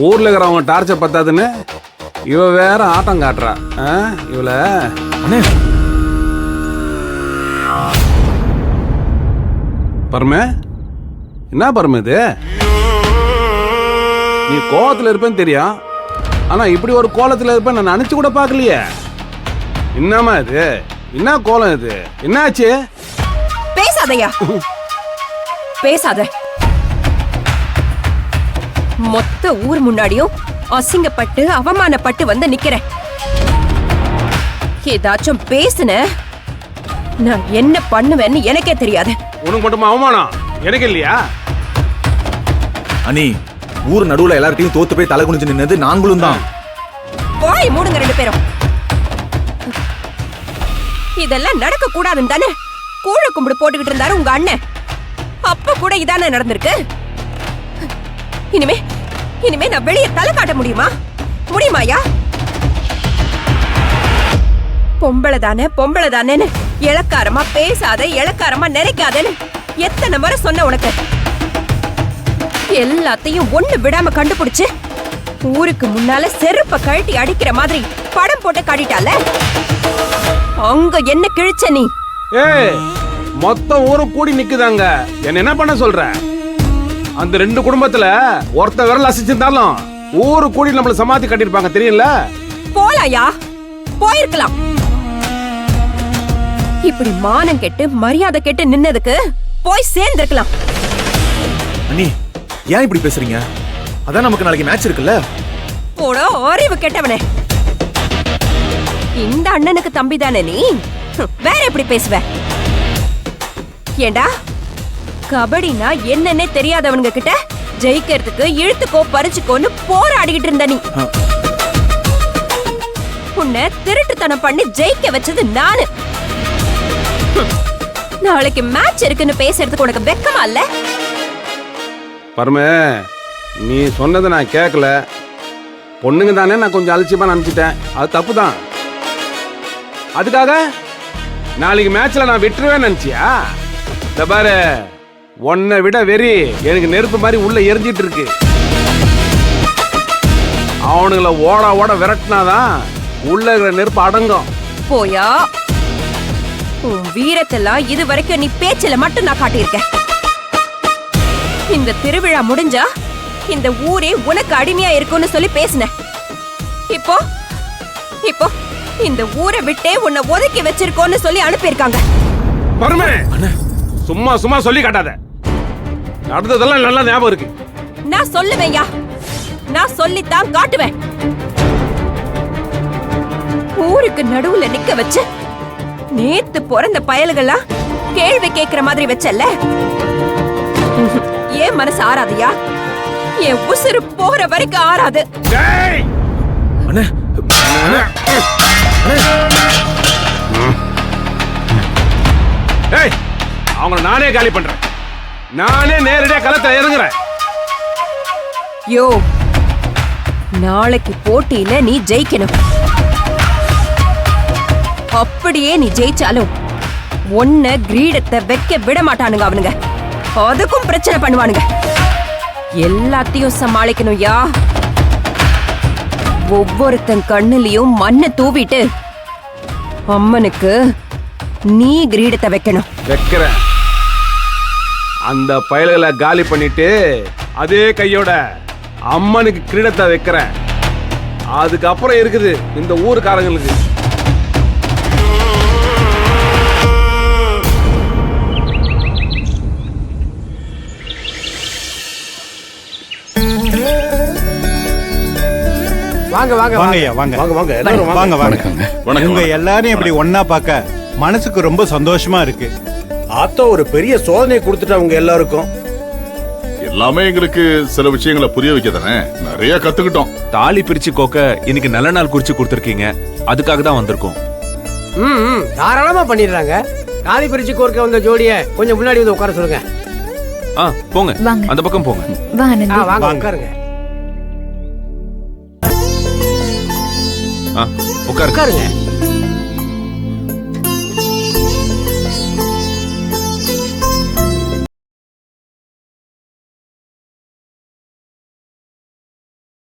ஊர்ல இருக்கிறவங்க டார்ச்சர் பத்தாதுன்னு இவ வேற ஆட்டம் காட்டுறா. இவள பரமே, என்ன பரமே இது? நீ கோவத்துல இருப்பேன்னு தெரியும், ஆனா இப்படி ஒரு கோலத்துல இருப்பேன் நான் நினைச்சு கூட பாக்கலையே. என்னமா இது? என்ன கோலம் இது? என்னாச்சு? பேசாதயா, பேசாத. மொத்த ஊர் முன்னாடியும் அசிங்கப்பட்டு அவமானப்பட்டு வந்து நிக்கிறேன். ஏதாச்சும் பேசுன நான் என்ன பண்ணுவேன்னு எனக்கே தெரியாது. உனக்கு மட்டுமா அவமானம்? எனக்கு இல்லையா? அனி, ஊர் நடுவுல எல்லார்ட்டையும் தோத்து போய் தலை குனிஞ்சு நின்னது நாங்களும் தான். வாய் மூடுங்க ரெண்டு பேரும். இதெல்லாம் நடக்க கூடாதுன்னு தானே கூழ கும்பிடு போட்டுக்கிட்டு இருந்தாரு உங்க அண்ணன். அப்ப கூட இதானே நடந்திருக்கு. இனிமே நான் வெளியே தலை காட்ட முடியுமா? முடியுமாயா? பொம்பளை தானேன்னு இளக்காரமா பேசாத, இளக்காரமா நினைக்காதேன்னு எத்தனை முறை சொன்ன உனக்கு? எல்லாத்தையும் ஒண்ணு விடாம கண்டுபிடிச்சு ஊருக்கு முன்னால செருப்ப கழட்டி அடிக்கிற மாதிரி படம் போட்டு காட்டிட்டால. அங்க என்ன கிழிச்ச நீ? மொத்தம் ஊரும் கூடி நிக்குதாங்க. என்ன பண்ண சொல்ற? அந்த ரெண்டு குடும்பத்துல ஒருத்த விரல் அசைச்சிருந்தாலும் ஊரு கூடி நம்மள சமாதி கட்டிருப்பாங்க, தெரியல? போலாயா, போயிருக்கலாம். இப்படி மானம் கெட்டு மரியாதை கெட்டு நின்னதுக்கு போய் சேர்ந்திருக்கலாம். அண்ணி, ஏன் இப்படி பேசுறீங்க? அதான் நமக்கு நாளைக்கு மேட்ச் இருக்குல்ல. போடோ அறிவு கெட்டவனே. இந்த அண்ணனுக்கு தம்பி தானே நீ? வேற எப்படி பேசுவ? ஏண்டா, கபடினா என்னன்னே தெரியாதவனுங்க கிட்ட ஜெயிக்கிறதுக்கு இழுத்துக்கோ பறிச்சுக்கோன்னு போராடிக்கிட்டு இருந்த நீ. உன்னை திருட்டுத்தனம் பண்ணி ஜெயிக்க வச்சது நானு. நாளைக்கு மேட்ச் இருக்குன்னு பேசுறதுக்கு உனக்கு வெக்கமா இல்ல? பரமே, நீ சொன்னதை நான் கேட்கல. பொண்ணுங்க தானே நான் கொஞ்சம் அலட்சியமா நினைச்சிட்டேன். அது தப்பு தான். அதுக்காக நாளைக்கு மேட்ச்ல நான் விட்டுருவேன் நினைச்சியா? இந்த பாரு, உன்னை விட வெறி எனக்கு நெருப்பு மாதிரி உள்ள எரிஞ்சிட்டு இருக்கு. அவனுங்களை ஓட ஓட விரட்டினாதான் உள்ள இருக்கிற நெருப்பு அடங்கும். போயா, உன் வீரத்தெல்லாம் இது வரைக்கும் நீ பேச்சில மட்டும் நான் காட்டியிருக்கேன். இந்த திருவிழா முடிஞ்சா இந்த ஊரே உனக்கு அடிமையா இருக்கும்னு சொல்லி பேசின. இப்போ இப்போ இந்த ஊரை விட்டே உன்னை ஒதுக்கி வச்சிருக்கோன்னு சொல்லி அனுப்பியிருக்காங்க. பரமே, சும்மா சும்மா சொல்லி காட்டாத. நடந்ததெல்லாம் நல்லா ஞாபகம் இருக்கு. நான் சொல்லுவேன்யா, நான் சொல்லித்தான் காட்டுவேன். ஊருக்கு நடுவுல நிக்க வச்சு நேத்து பிறந்த பயல்களா கேள்வி கேட்கிற மாதிரி வச்சல்ல. ஏன் மனசு ஆறாதியா? என் உசுறு போற வரைக்கும் ஆறாது. அவங்கள நானே காலி பண்றேன். நானே நேரடியா களத்துல இறங்குறேன். யோ, நாளைக்கு போட்டியில நீ ஜெயிக்கணும். அப்படியே நீ ஜெயிச்சாலும் ஒன்ன கிரீடத்தை வைக்க விட மாட்டானுங்க அவனுங்க. அதுக்கும் பிரச்சனை பண்ணுவானுங்க. எல்லாத்தையும் சமாளிக்கணும் யா. ஒவ்வொருத்தன் கண்ணுலயும் மண்ணை தூவிட்டு அம்மனுக்கு நீ கிரீடத்தை வைக்கணும். வைக்கிறேன். அந்த பயல்களை காலி பண்ணிட்டு அதே கையோட அம்மனுக்கு கிரீடத்தை வைக்கிறேன். அதுக்கப்புறம் இருக்குது இந்த ஊருக்காரங்களுக்கு. வாங்க வாங்க வாங்கய்யா, வாங்க வாங்க வாங்க எல்லாரும் வாங்க வாங்க. உங்க எல்லாரையும் இப்படி ஒன்னா பார்க்க மனசுக்கு ரொம்ப சந்தோஷமா இருக்கு. ஆத்தோ ஒரு பெரிய சோதனை கொடுத்துட்டாங்க எல்லாருக்கும். எல்லாமே எங்களுக்கு சில விஷயங்களை புரிய வைக்க தானே நிறைய கத்துக்கிட்டோம். தாலி பிரிச்சு கோக்க இன்னைக்கு நல்ல நாள் குறிச்சு கொடுத்துருக்கீங்க, அதுக்காக தான் வந்திருக்கோம். தாராளமா பண்ணிடுறாங்க. தாலி பிரிச்சு கோர்க்க வந்த ஜோடிய கொஞ்சம் முன்னாடி வந்து உட்கார சொல்லுங்க. போங்க, அந்த பக்கம் போங்க. வாங்க உட்காருங்க. உட்காருங்க.